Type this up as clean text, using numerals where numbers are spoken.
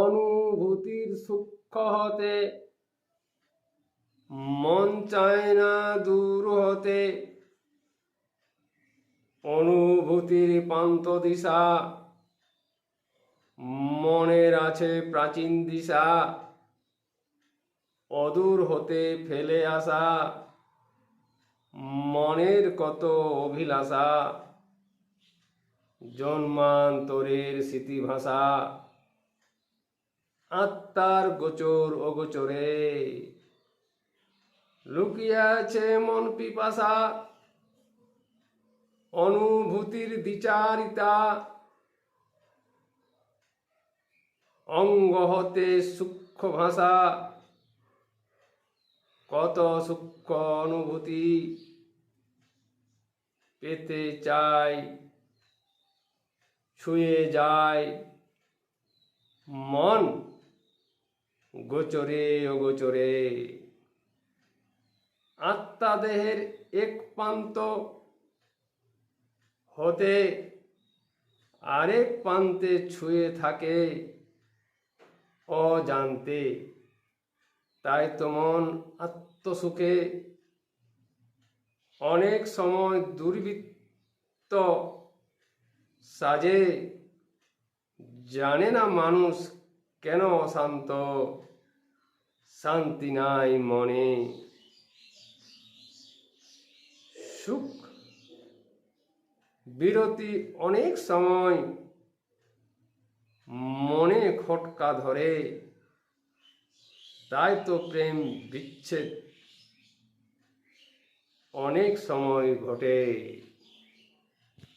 অনুভূতির সূক্ষ্ম হতে, মন চায় না দূর হতে। অনুভূতির প্রান্ত দিশা, মনের আছে প্রাচীন দিশা। অদূর হতে ফেলে আসা, মনের কত অভিলাষা। জন্মান্তরের স্মৃতিভাষা, আত্মার গোচর অগোচরে। লুকিয়ে আছে মন পিপাসা, অনুভূতির দ্বিচারিতা। অঙ্গ হতে সূক্ষ্ম ভাষা, কত সূক্ষ্ম অনুভূতি। পেতে চাই, ছুঁয়ে যায় মন গোচরে অগোচরে। আত্মা দেহের এক প্রান্ত হতে আরেক প্রান্তে ছুঁয়ে থাকে অজান্তে। তাই তো মন আত্মসুখে অনেক সময় দুর্বৃত্ত সাজে। জানে না মানুষ কেন অশান্ত, শান্তি নাই মনে। সুখ বিরতি অনেক সময় মনে খটকা ধরে। তাই তো প্রেম বিচ্ছেদ অনেক সময় ঘটে।